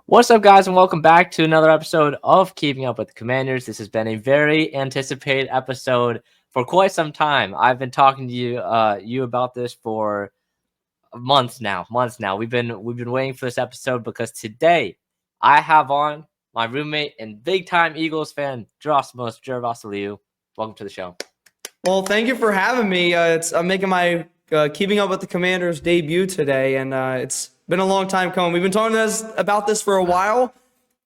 What's up, guys, and welcome back to another episode of Keeping Up with the Commanders. This has been a very anticipated episode for quite some time. I've been talking to you about this for months now. We've been waiting for this episode because today I have on my roommate and big time Eagles fan, Gerasimos Geravasiliou. Welcome to the show. Well, thank you for having me. I'm making my Keeping Up with the Commanders debut today, and it's been a long time coming. We've been talking about this for a while.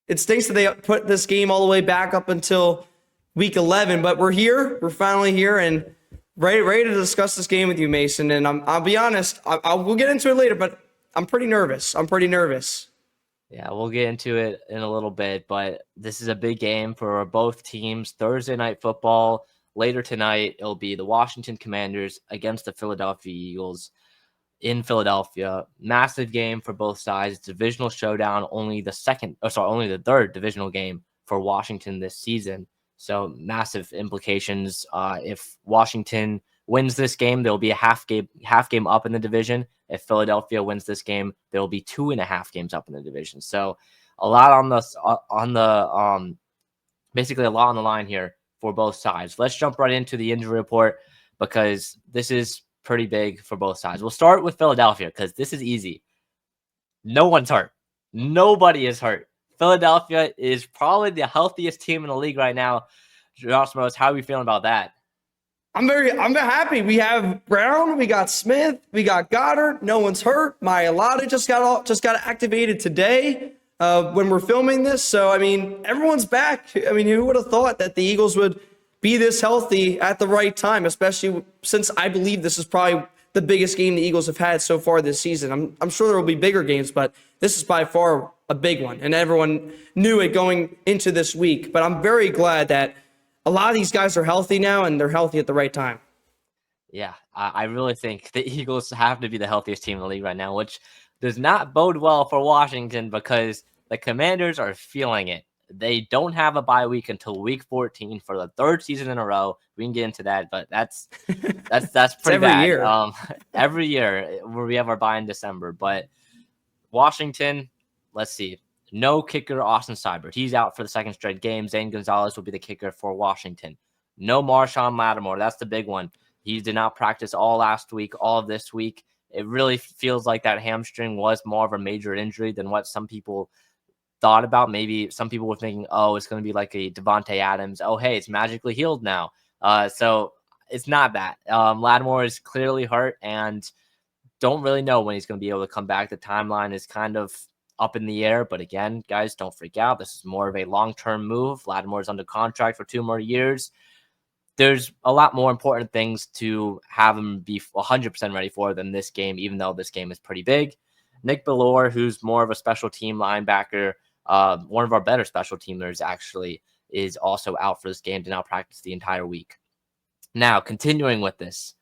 It stinks that they put this game all the way back up until week 11, but we're here. We're finally here and ready to discuss this game with you, Mason. And I'll be honest, we'll get into it later, but I'm pretty nervous. Yeah, we'll get into it in a little bit, but this is a big game for both teams. Thursday night football. Later tonight, it'll be the Washington Commanders against the Philadelphia Eagles in Philadelphia. Massive game for both sides. Divisional showdown, only the third divisional game for Washington this season. So massive implications. If Washington wins this game, there'll be a half game up in the division. If Philadelphia wins this game, there'll be 2.5 games up in the division. So a lot basically a lot on the line here for both sides. Let's jump right into the injury report because this is pretty big for both sides. We'll start with Philadelphia because this is easy. No one's hurt. Nobody is hurt. Philadelphia is probably the healthiest team in the league right now. Gerasimos, how are you feeling about that? I'm very happy. We have Brown, we got Smith, we got Goddard. No one's hurt. Mailata just got activated today when we're filming this. So I mean, everyone's back. I mean, who would have thought that the Eagles would be this healthy at the right time, especially since I believe this is probably the biggest game the Eagles have had so far this season. I'm sure there will be bigger games, but this is by far a big one, and everyone knew it going into this week. But I'm very glad that a lot of these guys are healthy now, and they're healthy at the right time. Yeah, I really think the Eagles have to be the healthiest team in the league right now, which does not bode well for Washington because the Commanders are feeling it. They don't have a bye week until week 14 for the third season in a row. We can get into that, but that's pretty bad. Year. Every year where we have our bye in December. But Washington, let's see. No kicker, Austin Seibert. He's out for the second straight game. Zane Gonzalez will be the kicker for Washington. No Marshawn Lattimore. That's the big one. He did not practice all last week, all of this week. It really feels like that hamstring was more of a major injury than what some people thought about. Maybe some people were thinking, oh, it's going to be like a Devontae Adams. Oh, hey, it's magically healed now. So it's not that. Lattimore is clearly hurt and don't really know when he's going to be able to come back. The timeline is kind of up in the air. But again, guys, don't freak out. This is more of a long-term move. Lattimore is under contract for 2 more years. There's a lot more important things to have him be 100% ready for than this game, even though this game is pretty big. Nick Bellore, who's more of a special team linebacker, one of our better special teamers actually, is also out for this game. Did not practice the entire week. Now, continuing with this,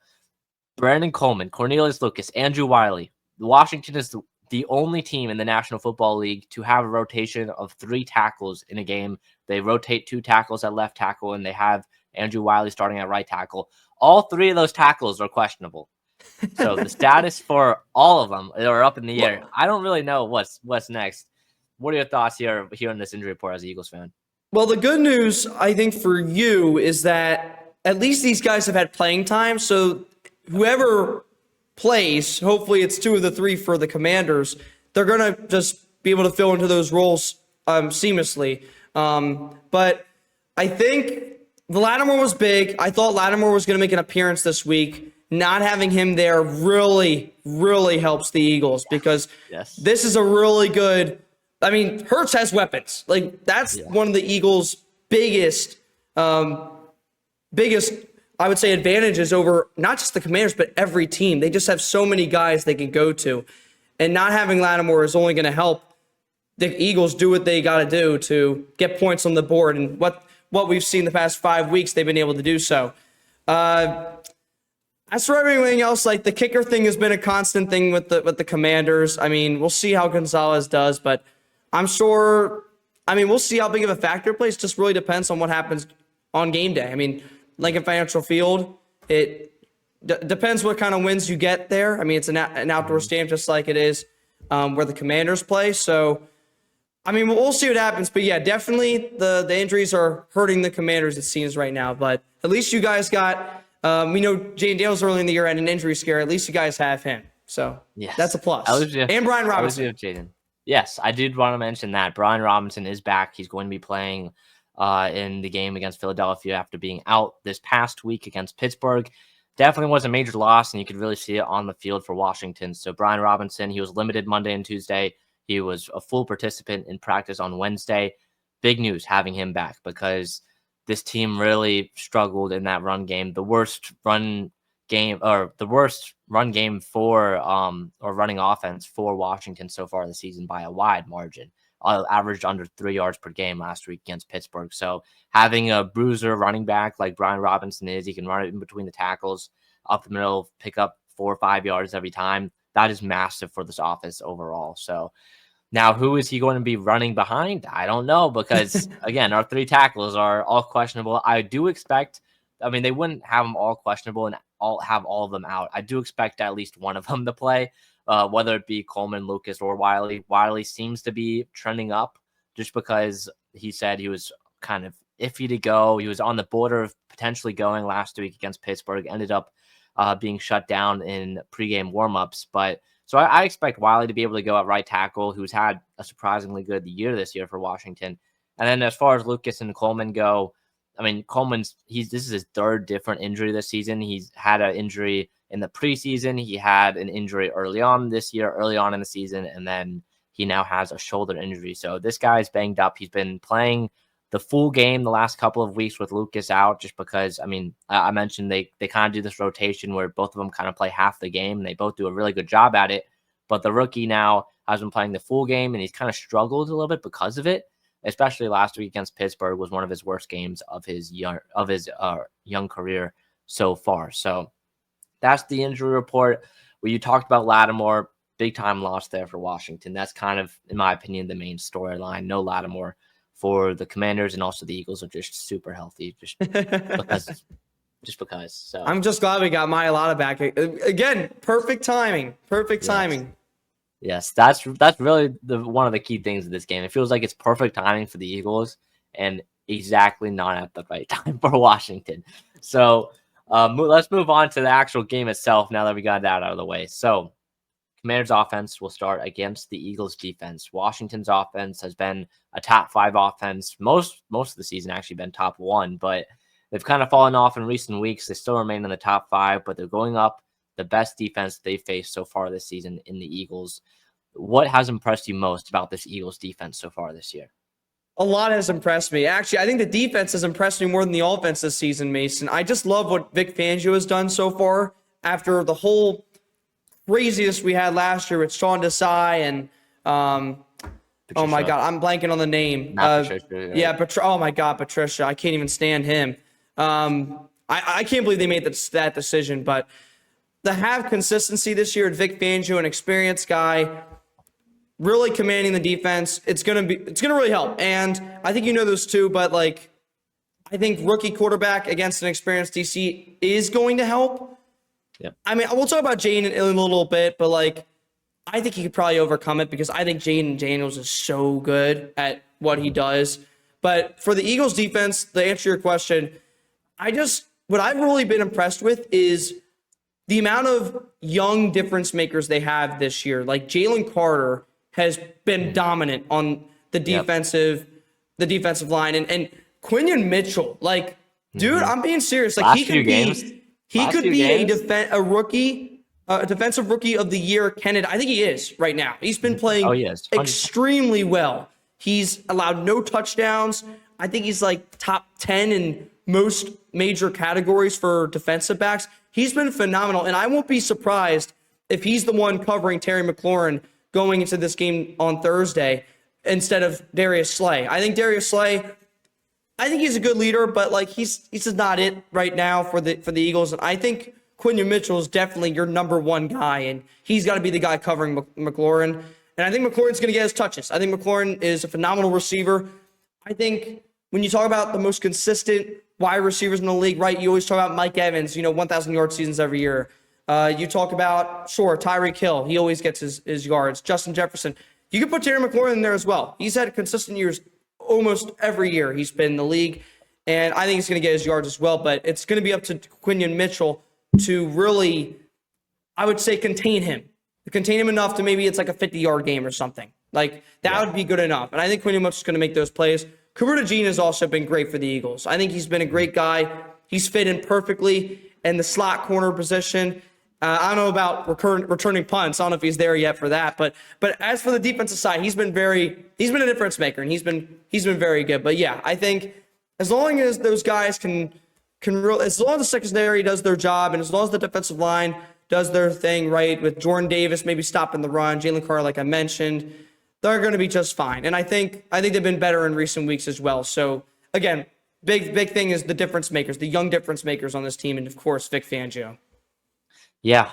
Brandon Coleman, Cornelius Lucas, Andrew Wiley. Washington is the only team in the National Football League to have a rotation of 3 tackles in a game. They rotate 2 tackles at left tackle, and they have Andrew Wiley starting at right tackle. All 3 of those tackles are questionable. So the status for all of them are up in the air. I don't really know what's next. What are your thoughts here in this injury report as an Eagles fan? Well, the good news, I think, for you is that at least these guys have had playing time. So whoever plays, hopefully it's 2 of the 3 for the Commanders, they're going to just be able to fill into those roles seamlessly. But I think the Lattimore was big. I thought Lattimore was going to make an appearance this week. Not having him there really, really helps the Eagles because This is a really good – I mean, Hurts has weapons. Like, that's one of the Eagles' biggest, I would say, advantages over not just the Commanders, but every team. They just have so many guys they can go to. And not having Lattimore is only going to help the Eagles do what they got to do to get points on the board. And what we've seen the past 5 weeks, they've been able to do so. As for everything else, like the kicker thing has been a constant thing with the Commanders. I mean, we'll see how Gonzalez does, but I'm sure, we'll see how big of a factor it plays. It just really depends on what happens on game day. I mean, Lincoln Financial Field, it depends what kind of wins you get there. I mean, it's an outdoor stadium just like it is where the Commanders play. So I mean, we'll see what happens, but yeah, definitely the injuries are hurting the Commanders, it seems right now. But at least you guys got, we know Jayden Daniels early in the year had an injury scare. At least you guys have him, so that's Yes. a plus. And Brian Robinson. Jayden. Yes, I did want to mention that Brian Robinson is back. He's going to be playing in the game against Philadelphia after being out this past week against Pittsburgh. Definitely was a major loss, and you could really see it on the field for Washington. So Brian Robinson, he was limited Monday and Tuesday. He was a full participant in practice on Wednesday. Big news having him back because this team really struggled in that run game. The worst run game for or running offense for Washington so far this season by a wide margin. Averaged under 3 yards per game last week against Pittsburgh. So having a bruiser running back like Brian Robinson is, he can run it in between the tackles, up the middle, pick up 4 or 5 yards every time. That is massive for this offense overall. So now, who is he going to be running behind? I don't know because, again, our 3 tackles are all questionable. I do expect, I mean, they wouldn't have them all questionable and have all of them out. I do expect at least one of them to play, whether it be Coleman, Lucas, or Wiley. Wiley seems to be trending up just because he said he was kind of iffy to go. He was on the border of potentially going last week against Pittsburgh, ended up being shut down in pregame warmups. But so I expect Wiley to be able to go at right tackle, who's had a surprisingly good year this year for Washington. And then as far as Lucas and Coleman go, I mean, this is his 3rd different injury this season. He's had an injury in the preseason. He had an injury early on in the season, and then he now has a shoulder injury. So this guy's banged up. He's been playing the full game the last couple of weeks with Lucas out just because, I mean, I mentioned they kind of do this rotation where both of them kind of play half the game, and they both do a really good job at it. But the rookie now has been playing the full game, and he's kind of struggled a little bit because of it, especially last week against Pittsburgh was one of his worst games of his young career so far. So that's the injury report. Where you talked about Lattimore, big time loss there for Washington. That's kind of, in my opinion, the main storyline. No Lattimore for the Commanders, and also the Eagles are just super healthy, just because. So I'm just glad we got Mailata back again. Perfect timing. Perfect timing. Yes, that's really one of the key things of this game. It feels like it's perfect timing for the Eagles, and exactly not at the right time for Washington. So let's move on to the actual game itself. Now that we got that out of the way, so Commanders offense will start against the Eagles defense. Washington's offense has been a top 5 offense most of the season, actually been top 1, but they've kind of fallen off in recent weeks. They still remain in the top 5, but they're going up the best defense they faced so far this season in the Eagles. What has impressed you most about this Eagles defense so far this year? A lot has impressed me. Actually, I think the defense has impressed me more than the offense this season, Mason. I just love what Vic Fangio has done so far after the whole craziest we had last year with Sean Desai and oh my God, I'm blanking on the name. Patricia, right? Yeah, oh my God, Patricia. I can't even stand him. I can't believe they made that decision, but to have consistency this year at Vic Fangio, an experienced guy, really commanding the defense, it's gonna really help. And I think you know those too, but like I think rookie quarterback against an experienced DC is going to help. Yep. I mean, we'll talk about Jayden in a little bit, but like I think he could probably overcome it because I think Jayden Daniels is so good at what he does. But for the Eagles defense, to answer your question, what I've really been impressed with is the amount of young difference makers they have this year. Like Jalen Carter has been dominant on the defensive line, and Quinion Mitchell, like, dude, I'm being serious. Like he could be a defensive rookie of the year candidate. I think he is right now. He's been playing extremely well. He's allowed no touchdowns. I think he's like top 10 in most major categories for defensive backs. He's been phenomenal, and I won't be surprised if he's the one covering Terry McLaurin going into this game on Thursday instead of Darius Slay. I think Darius Slay, he's a good leader, but like he's just not it right now for the Eagles. And I think Quinion Mitchell is definitely your number 1 guy, and he's got to be the guy covering McLaurin. And I think McLaurin's going to get his touches. I think McLaurin is a phenomenal receiver. I think when you talk about the most consistent wide receivers in the league, right, you always talk about Mike Evans, 1,000-yard seasons every year. You talk about, Tyreek Hill. He always gets his yards. Justin Jefferson. You can put Terry McLaurin in there as well. He's had consistent years almost every year he's been in the league, and I think he's going to get his yards as well. But it's going to be up to Quinion Mitchell to really, I would say, contain him enough to maybe it's like a 50-yard game or something. Like, that would be good enough. And I think Quinion Mitchell's going to make those plays. KUWTC has also been great for the Eagles. I think he's been a great guy. He's fit in perfectly in the slot corner position. I don't know about returning punts. I don't know if he's there yet for that. But as for the defensive side, he's been a difference maker, and he's been very good. But yeah, I think as long as those guys as long as the secondary does their job, and as long as the defensive line does their thing right, with Jordan Davis maybe stopping the run, Jalen Carter, like I mentioned, they're going to be just fine. And I think they've been better in recent weeks as well. So again, big thing is the difference makers, the young difference makers on this team, and of course Vic Fangio. Yeah,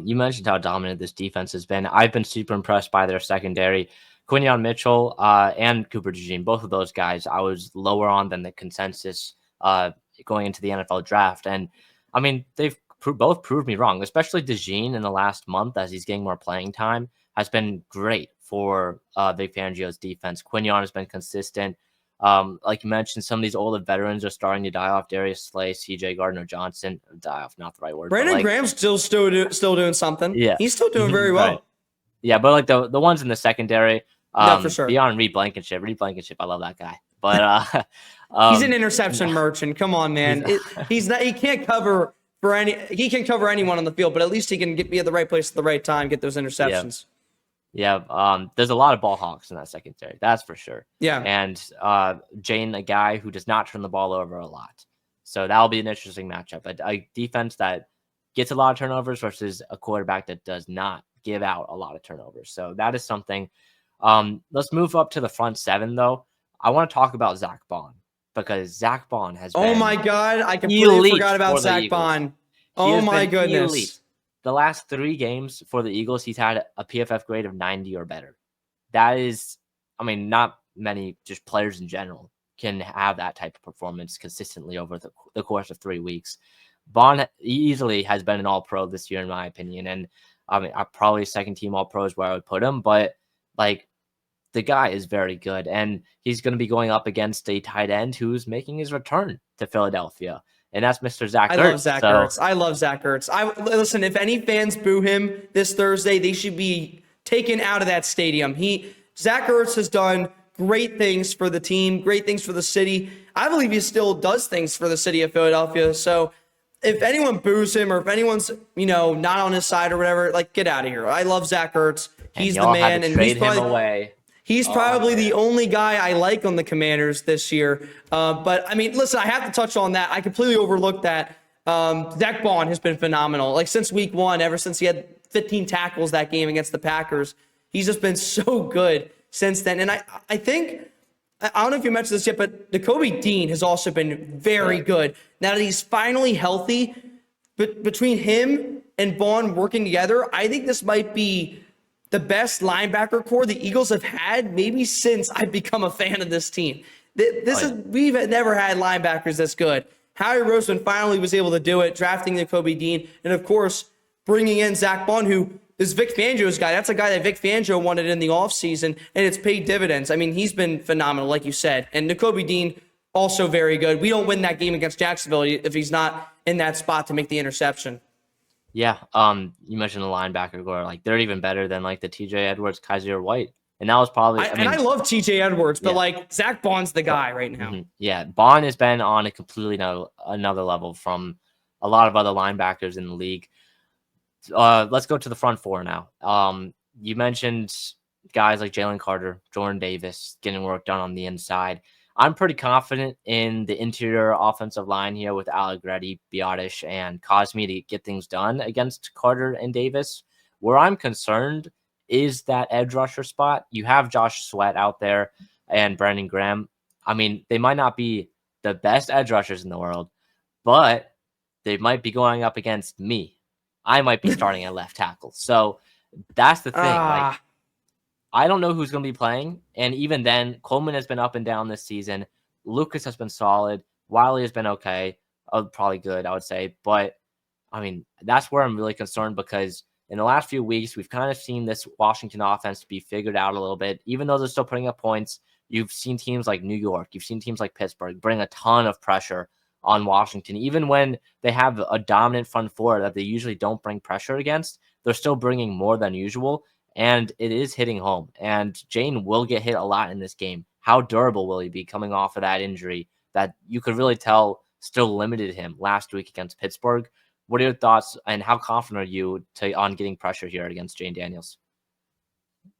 you mentioned how dominant this defense has been. I've been super impressed by their secondary. Quinion Mitchell and KUWTC, both of those guys, I was lower on than the consensus going into the NFL draft. And I mean, they've both proved me wrong, especially Dejean in the last month as he's getting more playing time has been great for Vic Fangio's defense. Quinion has been consistent. Like you mentioned, some of these older veterans are starting to die off. Darius Slay, CJ Gardner-Johnson, die off, not the right word. Brandon Graham's still doing something. Yeah. He's still doing very well. Right. Yeah, but like the ones in the secondary, no, for sure. Beyond Reed Blankenship, I love that guy. But he's an interception merchant. Come on, man. He can't cover he can cover anyone on the field, but at least he can be at the right place at the right time, get those interceptions. Yeah, there's a lot of ball hawks in that secondary, that's for sure. Yeah. And Jayden, a guy who does not turn the ball over a lot. So that'll be an interesting matchup. A defense that gets a lot of turnovers versus a quarterback that does not give out a lot of turnovers. So that is something. Let's move up to the front seven, though. I want to talk about Zach Bond, because Zach Bond has been Oh my God, I completely forgot about Zach Bond. Oh my goodness. Elite. The last 3 games for the Eagles, he's had a PFF grade of 90 or better. That is, I mean, not many just players in general can have that type of performance consistently over the course of 3 weeks. Bond easily has been an all-pro this year, in my opinion. And I mean, probably second team all-pro is where I would put him. But like, the guy is very good. And he's going to be going up against a tight end who's making his return to Philadelphia. And that's Mr. Zach Ertz. I love Zach Ertz. Listen, if any fans boo him this Thursday, they should be taken out of that stadium. Zach Ertz has done great things for the team, great things for the city. I believe he still does things for the city of Philadelphia. So if anyone boos him, or if anyone's, not on his side or whatever, like, get out of here. I love Zach Ertz. He's the man, and he's probably the only guy I like on the Commanders this year. But I mean, listen, I have to touch on that. I completely overlooked that. Zach Bond has been phenomenal. Like, since week 1, ever since he had 15 tackles that game against the Packers, he's just been so good since then. And I think, I don't know if you mentioned this yet, but Nakobe Dean has also been very good. Now that he's finally healthy, but between him and Bond working together, I think this might be the best linebacker core the Eagles have had maybe since I've become a fan of this team. We've never had linebackers this good. Howie Roseman finally was able to do it, drafting Nakobe Dean, and of course, bringing in Zach Bond, who is Vic Fangio's guy. That's a guy that Vic Fangio wanted in the offseason, and it's paid dividends. I mean, he's been phenomenal, like you said. And Nakobe Dean, also very good. We don't win that game against Jacksonville if he's not in that spot to make the interception. Yeah, you mentioned the linebacker core. Like, they're even better than like the TJ Edwards, Kaiser White. And that was probably I love TJ Edwards, but like, Zach Bond's the guy right now. Mm-hmm. Yeah, Bond has been on a completely another level from a lot of other linebackers in the league. Let's go to the front four now. You mentioned guys like Jalen Carter, Jordan Davis getting work done on the inside. I'm pretty confident in the interior offensive line here with Allegretti, Biotish, and Cosme to get things done against Carter and Davis. Where I'm concerned is that edge rusher spot. You have Josh Sweat out there and Brandon Graham. I mean, they might not be the best edge rushers in the world, but they might be going up against me. I might be starting at left tackle. So that's the thing. Like, I don't know who's going to be playing. And even then, Coleman has been up and down this season. Lucas has been solid. Wiley has been okay. Probably good, I would say. But, I mean, that's where I'm really concerned, because in the last few weeks, we've kind of seen this Washington offense be figured out a little bit. Even though they're still putting up points, you've seen teams like New York, you've seen teams like Pittsburgh bring a ton of pressure on Washington. Even when they have a dominant front four that they usually don't bring pressure against, they're still bringing more than usual, and it is hitting home. And Jayden will get hit a lot in this game. How durable will he be coming off of that injury that you could really tell still limited him last week against Pittsburgh? What are your thoughts, and how confident are you on getting pressure here against Jayden Daniels?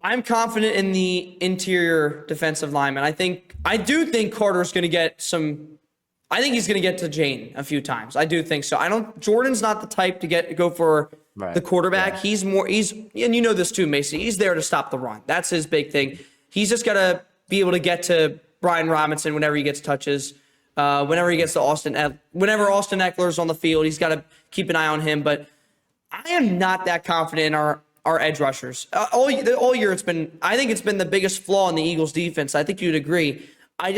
I'm confident in the interior defensive lineman. I do think Carter's going to get some. I think he's going to get to Jayden a few times. I do think so. Jordan's not the type to go for the quarterback. Yeah. And you know this too, Mason. He's there to stop the run. That's his big thing. He's just got to be able to get to Brian Robinson whenever he gets touches. Whenever he gets to whenever Austin Eckler's on the field, he's got to keep an eye on him. But I am not that confident in our edge rushers. All year I think it's been the biggest flaw in the Eagles defense. I think you'd agree. I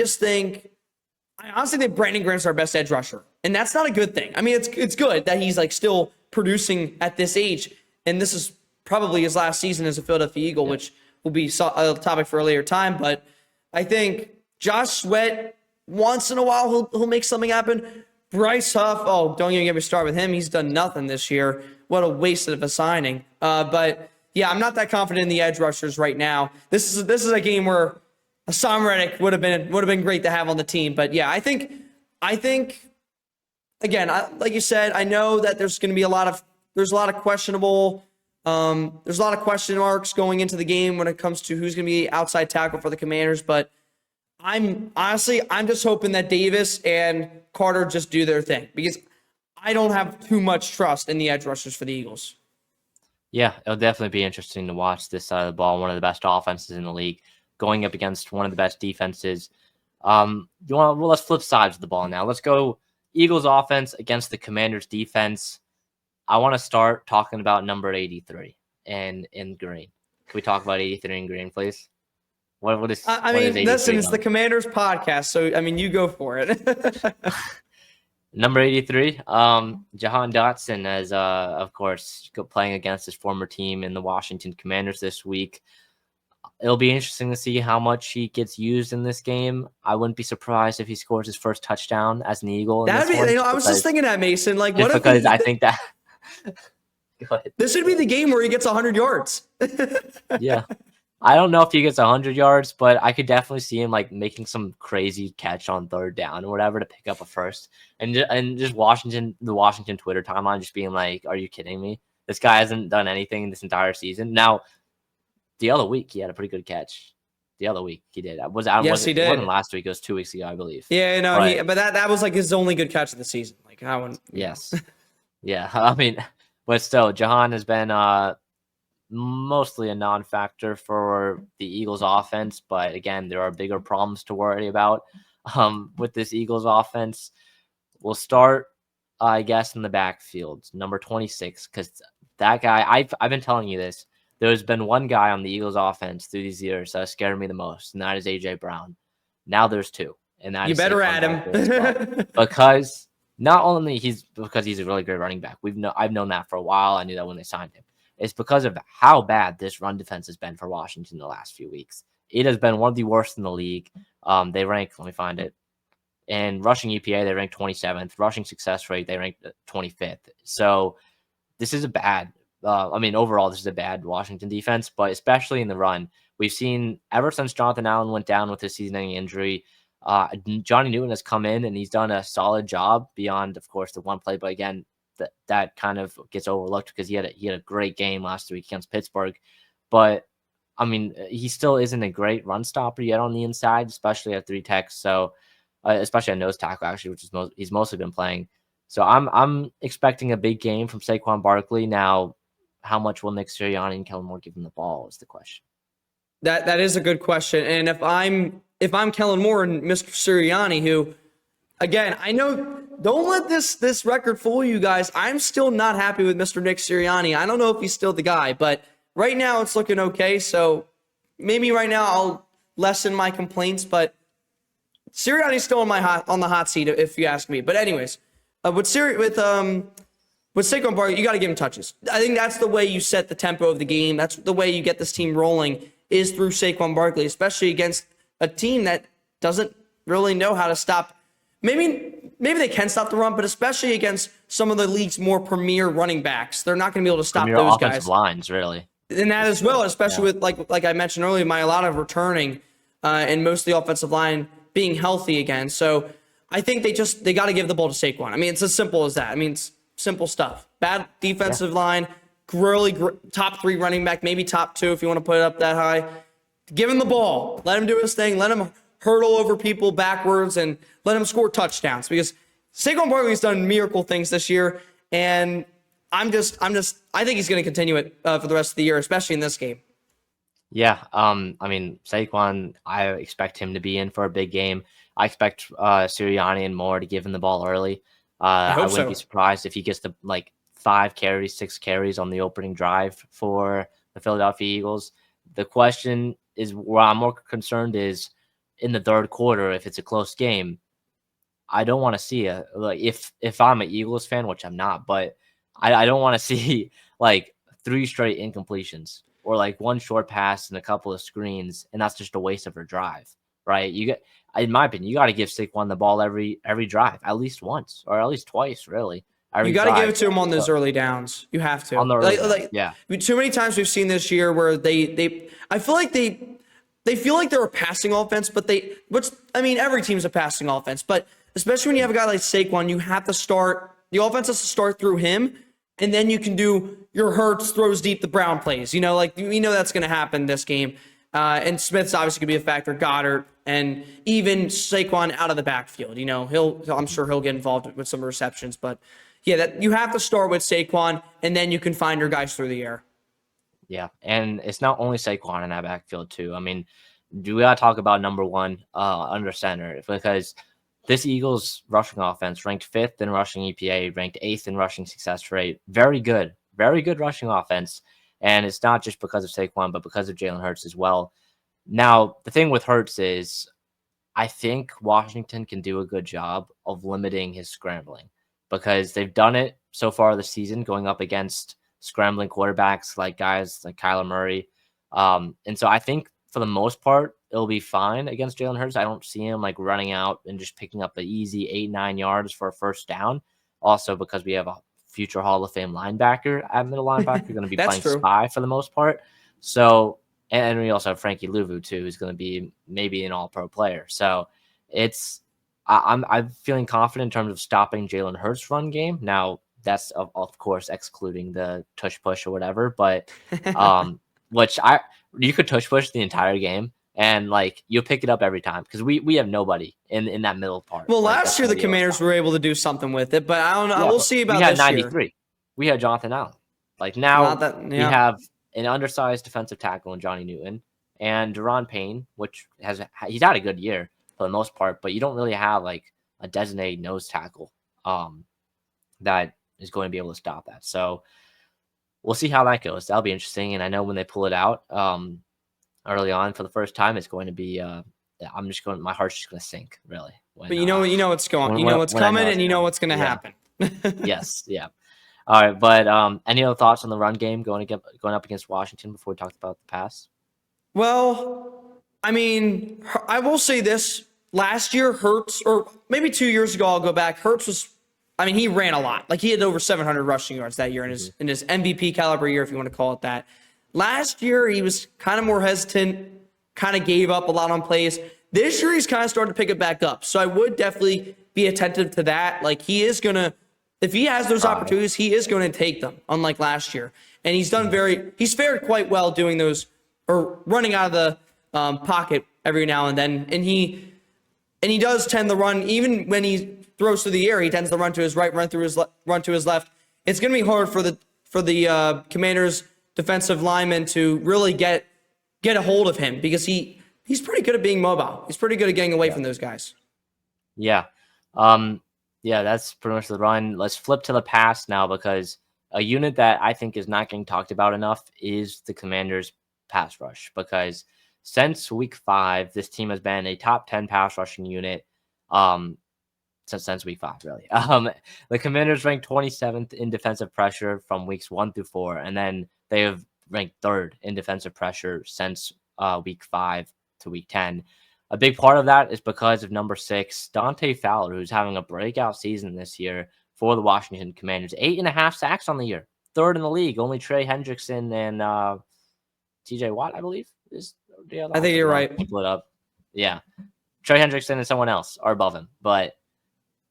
honestly think Brandon Graham's our best edge rusher. And that's not a good thing. I mean, it's good that he's like still producing at this age. And this is probably his last season as a Philadelphia Eagle, which will be a topic for a later time. But I think Josh Sweat, once in a while, he'll make something happen. Bryce Huff, don't even get me started with him. He's done nothing this year. What a waste of a signing. But yeah, I'm not that confident in the edge rushers right now. This is a game where Hassan Reddick would have been great to have on the team. But yeah, I think again, like you said, I know that there's going to be a lot of questionable. There's a lot of question marks going into the game when it comes to who's going to be outside tackle for the Commanders. But I'm just hoping that Davis and Carter just do their thing, because I don't have too much trust in the edge rushers for the Eagles. Yeah, it'll definitely be interesting to watch this side of the ball. One of the best offenses in the league going up against one of the best defenses. Let's flip sides of the ball now. Let's go Eagles offense against the Commanders defense. I want to start talking about number 83 and in green. Can we talk about 83 in green, please? What is? Listen, it's the Commanders podcast, so you go for it. Number 83, Jahan Dotson, as of course playing against his former team in the Washington Commanders this week. It'll be interesting to see how much he gets used in this game. I wouldn't be surprised if he scores his first touchdown as an Eagle. I was just thinking that, Mason. Like, what if I think that this would be the game where he gets 100 yards. Yeah. I don't know if he gets 100 yards, but I could definitely see him like making some crazy catch on third down or whatever to pick up a first. And just the Washington Twitter timeline just being like, are you kidding me? This guy hasn't done anything this entire season. Now, the other week, he had a pretty good catch. The other week, he did. He did. It wasn't last week. It was 2 weeks ago, I believe. Yeah, no, but that was like his only good catch of the season. Like, I wouldn't. Yes. Yeah, but still, Jahan has been mostly a non-factor for the Eagles offense, but again, there are bigger problems to worry about with this Eagles offense. We'll start, I guess, in the backfield, number 26, because that guy, I've been telling you this. There's been one guy on the Eagles offense through these years that scared me the most, and that is A.J. Brown. Now there's two, and that you better add him well. Because not only because he's a really great running back. I've known that for a while. I knew that when they signed him. It's because of how bad this run defense has been for Washington the last few weeks. It has been one of the worst in the league. They rank, let me find it. In rushing EPA, they rank 27th. Rushing success rate, they rank 25th. So this is a bad, overall, this is a bad Washington defense, but especially in the run. We've seen ever since Jonathan Allen went down with his season-ending injury, Johnny Newton has come in and he's done a solid job beyond, of course, the one play. But again, that kind of gets overlooked because he had a great game last week against Pittsburgh. But he still isn't a great run stopper yet on the inside, especially at three techs. So especially at nose tackle, actually, which is he's mostly been playing. So I'm expecting a big game from Saquon Barkley. Now, how much will Nick Sirianni and Kellen Moore give him the ball is the question. That is a good question. And if I'm Kellen Moore and Mr. Sirianni, who, again, I know, don't let this record fool you guys. I'm still not happy with Mr. Nick Sirianni. I don't know if he's still the guy, but right now it's looking okay. So maybe right now I'll lessen my complaints, but Sirianni's still on the hot seat if you ask me. But anyways, with with Saquon Barkley, you got to give him touches. I think that's the way you set the tempo of the game. That's the way you get this team rolling is through Saquon Barkley, especially against a team that doesn't really know how to stop. Maybe they can stop the run, but especially against some of the league's more premier running backs, they're not going to be able to stop Premier those offensive guys. lines, really. And that as well, especially with like I mentioned earlier, a lot of returning and most of the offensive line being healthy again. So I think they got to give the ball to Saquon. I mean, it's as simple as that. I mean, it's simple stuff. Bad defensive line, really top 3 running back, maybe top 2 if you want to put it up that high. Give him the ball. Let him do his thing. Let him hurdle over people backwards and let him score touchdowns because Saquon Barkley's done miracle things this year, and I think he's going to continue it for the rest of the year, especially in this game. Yeah. I mean, Saquon, I expect him to be in for a big game. I expect Sirianni and Moore to give him the ball early. I wouldn't be surprised if he gets the 5 carries, 6 carries on the opening drive for the Philadelphia Eagles. The question is where I'm more concerned is in the third quarter, if it's a close game, I don't want to see if I'm an Eagles fan, which I'm not, but I don't want to see 3 straight incompletions or 1 short pass and a couple of screens, and that's just a waste of a drive, right? In my opinion, you got to give Saquon the ball every drive, at least once or at least twice, really. You got to give it to him on those early downs. You have to. On the early downs, yeah. Too many times we've seen this year where I feel like they feel like they're a passing offense, but every team's a passing offense, but especially when you have a guy like Saquon, the offense has to start through him, and then you can do your Hurts throws deep the Brown plays. We know that's going to happen this game. And Smith's obviously going to be a factor, Goddard, and even Saquon out of the backfield. I'm sure he'll get involved with some receptions, but yeah, that you have to start with Saquon, and then you can find your guys through the air. Yeah, and it's not only Saquon in that backfield too. I mean, we got to talk about number 1 under center because this Eagles rushing offense ranked 5th in rushing EPA, ranked 8th in rushing success rate. Very good rushing offense. And it's not just because of Saquon, but because of Jalen Hurts as well. Now, the thing with Hurts is I think Washington can do a good job of limiting his scrambling because they've done it so far this season going up against scrambling quarterbacks like guys like Kyler Murray. And so I think for the most part, it'll be fine against Jalen Hurts. I don't see him running out and just picking up the easy 8-9 yards for a first down. Also, because we have a future Hall of Fame linebacker at middle linebacker, going to be playing spy for the most part. So, and we also have Frankie Louvu too, who's going to be maybe an All-Pro player. So, I'm feeling confident in terms of stopping Jalen Hurts' run game. Now, that's of course excluding the tush push or whatever, but you could tush push the entire game and you'll pick it up every time because we have nobody in that middle part. Well, last year the Commanders were able to do something with it, but I don't know. Yeah, we'll see about this 93. Year. We had Jonathan Allen. We have an undersized defensive tackle in Johnny Newton and Deron Payne, which he's had a good year for the most part, but you don't really have a designated nose tackle that is going to be able to stop that. So we'll see how that goes. That'll be interesting. And I know when they pull it out early on for the first time, it's going to be my heart's just going to sink really. But you know what's going, what's coming, and you know what's going to happen. Yes. Yeah. All right. But any other thoughts on the run game going up against Washington before we talked about the pass? Well, I mean, I will say this. Last year, Hurts, or maybe 2 years ago, I'll go back. Hurts was, he ran a lot. He had over 700 rushing yards that year in his MVP caliber year, if you want to call it that. Last year, he was kind of more hesitant, kind of gave up a lot on plays. This year, he's kind of started to pick it back up. So I would definitely be attentive to that. He is going to, if he has those opportunities, he is going to take them, unlike last year. And he's fared quite well doing those, or running out of the pocket every now and then. And he does tend to run, even when he throws through the air, he tends to run to his right, run to his left. It's going to be hard for the Commanders' defensive linemen to really get a hold of him because he's pretty good at being mobile. He's pretty good at getting away from those guys. Yeah. Yeah, that's pretty much the run. Let's flip to the pass now because a unit that I think is not getting talked about enough is the Commanders' pass rush because since week 5, this team has been a top 10 pass rushing unit. since week 5, really. The Commanders ranked 27th in defensive pressure from weeks 1 through 4, and then they have ranked 3rd in defensive pressure since week 5 to week 10. A big part of that is because of number 6, Dante Fowler, who's having a breakout season this year for the Washington Commanders. 8.5 sacks on the year, 3rd in the league. Only Trey Hendrickson and TJ Watt, I believe, is the other. I think you're right. Pull it up. Yeah. Trey Hendrickson and someone else are above him. But,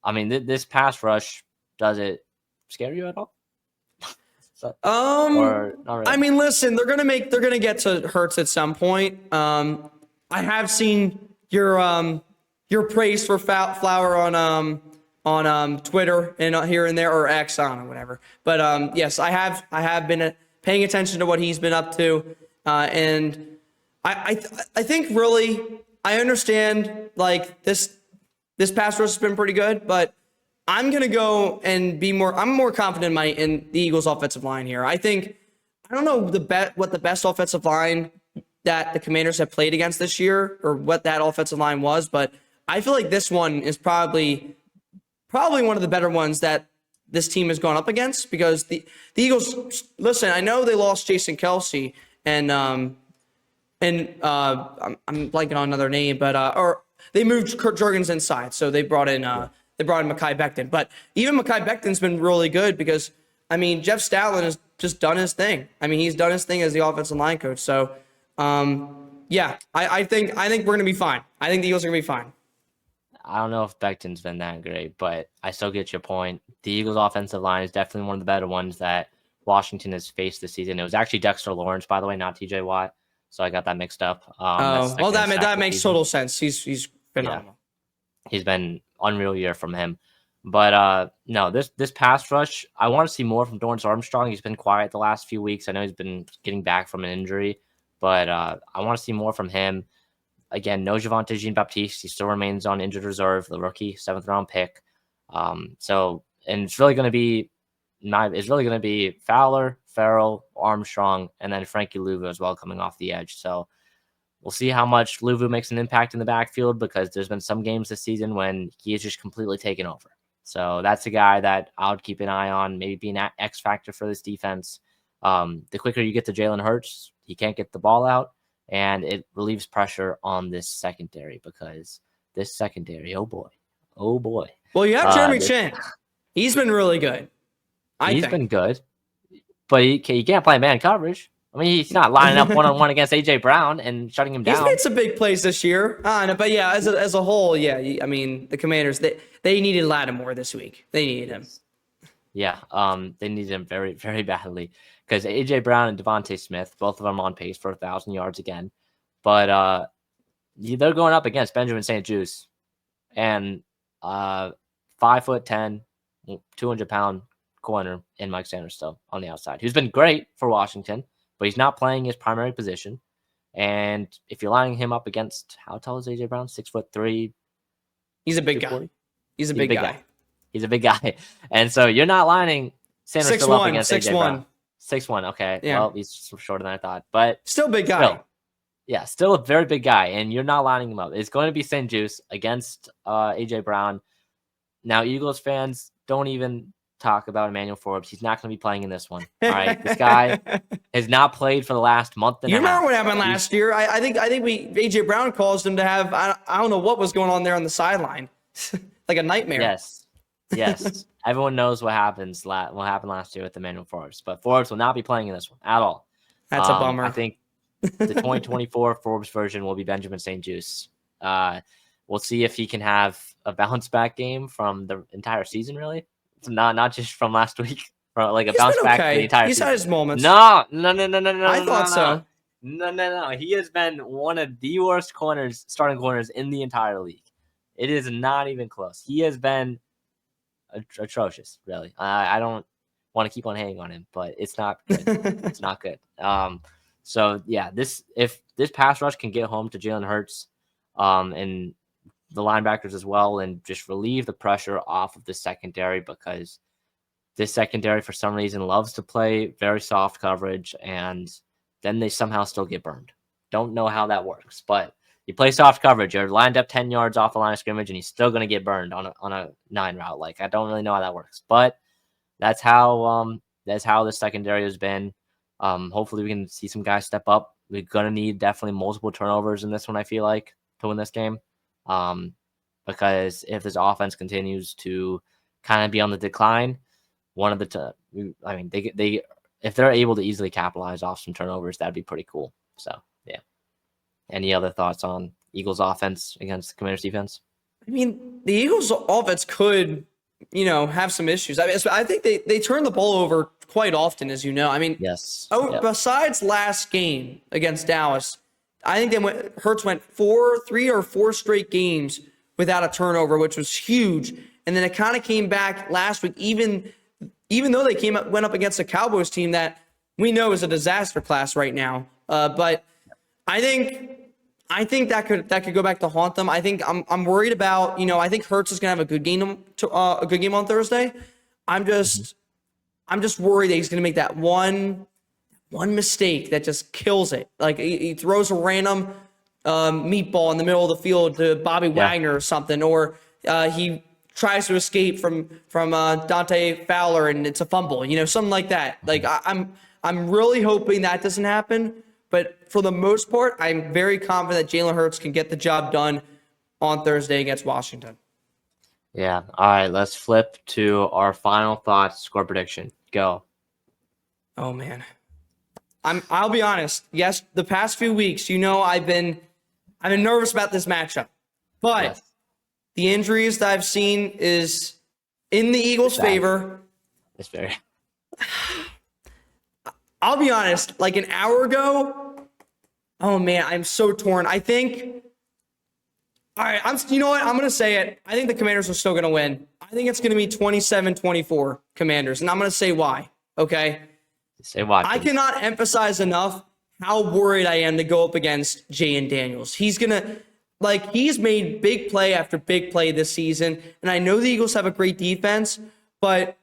I mean, this pass rush, does it scare you at all? Or not really? I mean, listen, they're gonna get to Hurts at some point. I have seen your praise for Flower on Twitter and here and there, or X, on or whatever. But yes, I have been paying attention to what he's been up to, and I think really I understand, like, this pass rush has been pretty good, but I'm gonna go and I'm more confident in the Eagles' offensive line here. I don't know what the best offensive line that the Commanders have played against this year, or what that offensive line was, but I feel like this one is probably one of the better ones that this team has gone up against, because the Eagles, listen, I know they lost Jason Kelce and I'm blanking on another name, but or they moved Kurt Jurgens inside, so they brought in Mekhi Becton. But even Mekhi Becton's been really good, because, I mean, Jeff Stoutland has just done his thing. I mean, he's done his thing as the offensive line coach. So, yeah, I think we're going to be fine. I think the Eagles are going to be fine. I don't know if Becton's been that great, but I still get your point. The Eagles' offensive line is definitely one of the better ones that Washington has faced this season. It was actually Dexter Lawrence, by the way, not TJ Watt. So I got that mixed up. Well, that makes total sense. He's phenomenal. Yeah. He's been unreal year from him. But no, this pass rush, I want to see more from Dorrance Armstrong. He's been quiet the last few weeks. I know he's been getting back from an injury, but I want to see more from him. Again, no Javonte Jean-Baptiste. He still remains on injured reserve, the rookie 7th round pick. So, and it's really going to be Fowler, Farrell, Armstrong, and then Frankie Louvu as well coming off the edge. So we'll see how much Louvu makes an impact in the backfield, because there's been some games this season when he is just completely taken over. So that's a guy that I would keep an eye on, maybe be an X factor for this defense. The quicker you get to Jalen Hurts, he can't get the ball out, and it relieves pressure on this secondary, because this secondary, oh boy. Well, you have Jeremy Chin. He's been really good. He's been good, but he can't play man coverage. I mean, he's not lining up one-on-one against A.J. Brown and shutting him down. He's made some big plays this year. But yeah, as a whole, yeah, I mean, the Commanders, they needed Lattimore this week. They needed him. Yeah, they needed him very, very badly, because A.J. Brown and Devontae Smith, both of them on pace for 1,000 yards again. But they're going up against Benjamin St-Juste and 5'10", 200-pound corner in Mike Sanders still on the outside, who's been great for Washington, but he's not playing his primary position. And if you're lining him up against, how tall is A.J. Brown? 6'3". He's a big guy. He's a big guy. He's a big guy. And so you're not lining Sanders still up against A.J. Brown. 6'1". Okay. Yeah. Well, he's shorter than I thought, but still big guy. Still a very big guy, and you're not lining him up. It's going to be St-Juste against A.J. Brown. Now, Eagles fans, don't even talk about Emmanuel Forbes. He's not going to be playing in this one. All right, this guy has not played for the last month and a half. You remember what happened last year? I think A.J. Brown caused him to have, I don't know what was going on there on the sideline, like a nightmare. Yes. Everyone knows what happened last year with Emmanuel Forbes, but Forbes will not be playing in this one at all. That's a bummer. I think the 2024 Forbes version will be Benjamin St-Juste. We'll see if he can have a bounce back game from the entire season, really. It's not just from last week, like a bounce back for the entire season. He's had his moments. No. I thought so. No. He has been one of the worst starting corners in the entire league. It is not even close. He has been atrocious, really. I don't want to keep on hanging on him, but it's not good. It's not good. So yeah, if this pass rush can get home to Jalen Hurts, and the linebackers as well, and just relieve the pressure off of the secondary, because this secondary for some reason loves to play very soft coverage, and then they somehow still get burned. Don't know how that works, but You play soft coverage. You're lined up 10 yards off the line of scrimmage, and he's still going to get burned on a 9 route. Like, I don't really know how that works, but that's how the secondary has been. Hopefully we can see some guys step up. We're gonna need definitely multiple turnovers in this one, I feel like, to win this game. Because if this offense continues to kind of be on the decline, they if they're able to easily capitalize off some turnovers, that'd be pretty cool. So yeah. Any other thoughts on Eagles offense against the Commanders defense? I mean, the Eagles offense could, have some issues. I think they turn the ball over quite often, as you know. I mean, Yes. Besides last game against Dallas, I think Hurts went 3 or 4 straight games without a turnover, which was huge. And then it kind of came back last week, even though they went up against a Cowboys team that we know is a disaster class right now. But I think that could go back to haunt them. I think I'm worried about, I think Hurts is gonna have a good game on Thursday. I'm just worried that he's gonna make that one mistake that just kills it. Like he throws a random meatball in the middle of the field to Bobby Wagner or something, or he tries to escape from Dante Fowler and it's a fumble, something like that. Like I'm really hoping that doesn't happen. But for the most part, I'm very confident that Jalen Hurts can get the job done on Thursday against Washington. Yeah. All right. Let's flip to our final thoughts. Score prediction. Go. Oh man, I'll be honest. Yes, the past few weeks, I've been nervous about this matchup, but the injuries that I've seen is in the Eagles' favor. It's very. I'll be honest, like an hour ago, oh man, I'm so torn. I think, all right, you know what? I'm going to say it. I think the Commanders are still going to win. I think it's going to be 27-24 Commanders, and I'm going to say why, okay? Say why, please. I cannot emphasize enough how worried I am to go up against Jayden Daniels. He's made big play after big play this season, and I know the Eagles have a great defense, but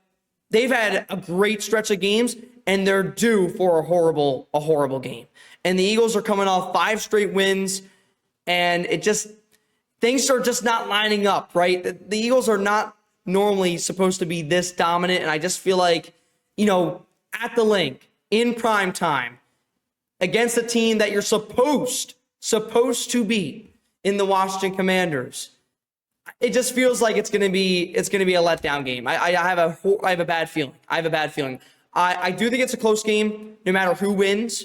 they've had a great stretch of games, and they're due for a horrible game. And the Eagles are coming off 5 straight wins, and things are just not lining up, right? The Eagles are not normally supposed to be this dominant, and I just feel like, at the link, in prime time, against a team that you're supposed to beat in the Washington Commanders, it just feels like it's gonna be a letdown game. I have a bad feeling. I do think it's a close game, no matter who wins,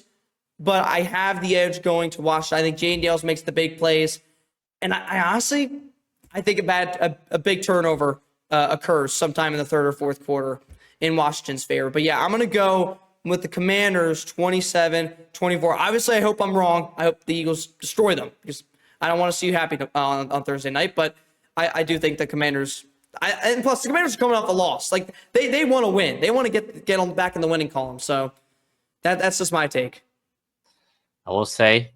but I have the edge going to Washington. I think Jayden Daniels makes the big plays, and I honestly think a big turnover occurs sometime in the third or fourth quarter in Washington's favor. But yeah, I'm gonna go with the Commanders 27-24. Obviously, I hope I'm wrong. I hope the Eagles destroy them because I don't want to see you happy on Thursday night, but I do think the Commanders. And plus, the Commanders are coming off a loss. Like they want to win. They want to get on back in the winning column. So that's just my take. I will say,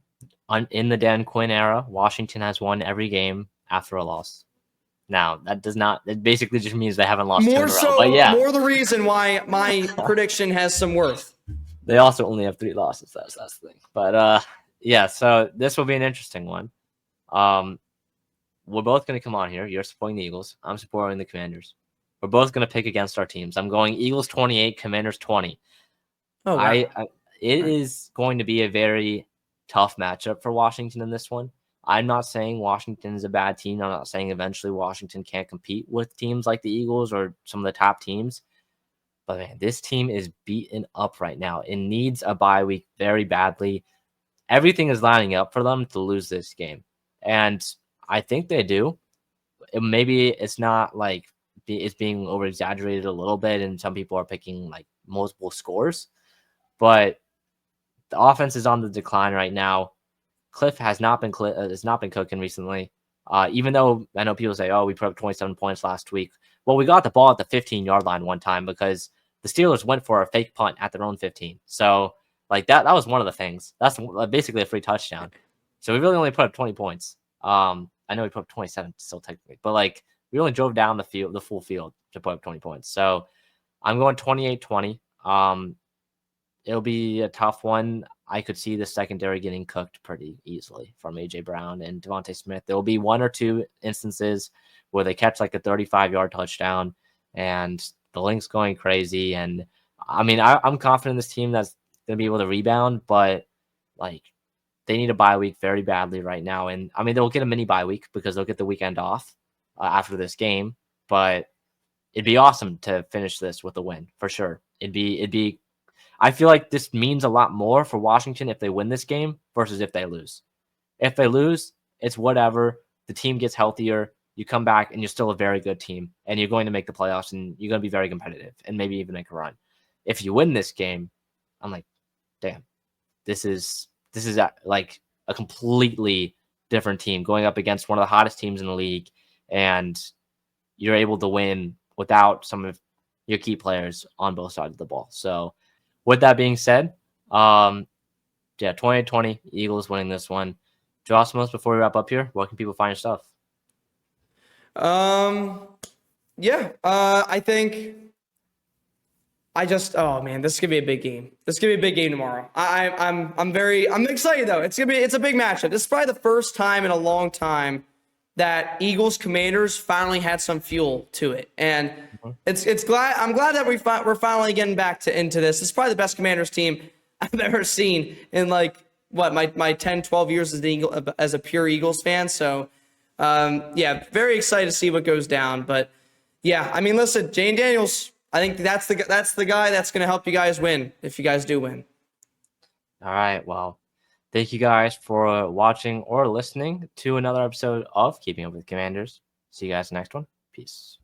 in the Dan Quinn era, Washington has won every game after a loss. Now that does not. It basically just means they haven't lost 2 in a row. But yeah, more the reason why my prediction has some worth. They also only have 3 losses. That's the thing. But yeah. So this will be an interesting one. We're both going to come on here. You're supporting the Eagles. I'm supporting the Commanders. We're both going to pick against our teams. I'm going Eagles 28, Commanders 20. Oh, wow. It is going to be a very tough matchup for Washington in this one. I'm not saying Washington is a bad team. I'm not saying eventually Washington can't compete with teams like the Eagles or some of the top teams. But man, this team is beaten up right now. It needs a bye week very badly. Everything is lining up for them to lose this game. And I think they do. Maybe it's not like it's being over exaggerated a little bit, and some people are picking like multiple scores. But the offense is on the decline right now. Cliff has not been cooking recently. Even though I know people say, "Oh, we put up 27 points last week." Well, we got the ball at the 15-yard line one time because the Steelers went for a fake punt at their own 15. So like that was one of the things. That's basically a free touchdown. So we really only put up 20 points. I know we put up 27 still technically, but like we only drove down the full field to put up 20 points. So I'm going 28-20. it'll be a tough one. I could see the secondary getting cooked pretty easily from AJ Brown and Devontae Smith. There will be one or two instances where they catch like a 35-yard touchdown and the link's going crazy. And I mean, I'm confident in this team that's going to be able to rebound, but like they need a bye week very badly right now. And I mean, they'll get a mini bye week because they'll get the weekend off after this game, but it'd be awesome to finish this with a win for sure. It'd be I feel like this means a lot more for Washington if they win this game versus if they lose. If they lose, it's whatever. The team gets healthier. You come back and you're still a very good team and you're going to make the playoffs and you're going to be very competitive and maybe even make a run. If you win this game, I'm like, damn, this is like a completely different team going up against one of the hottest teams in the league, and you're able to win without some of your key players on both sides of the ball. So with that being said, yeah, 2020 Eagles winning this one. Gerasimos, before we wrap up here, where can people find your stuff? I think oh man, this is gonna be a big game. This is gonna be a big game tomorrow. I'm excited though. It's a big matchup. This is probably the first time in a long time that Eagles Commanders finally had some fuel to it, and I'm glad that we're finally getting back into this. It's probably the best Commanders team I've ever seen in like my 10, 12 years as a pure Eagles fan. So very excited to see what goes down. But yeah, I mean, listen, Jayden Daniels, I think that's the guy that's going to help you guys win if you guys do win. All right, well, thank you guys for watching or listening to another episode of Keeping Up with Commanders. See you guys next one. Peace.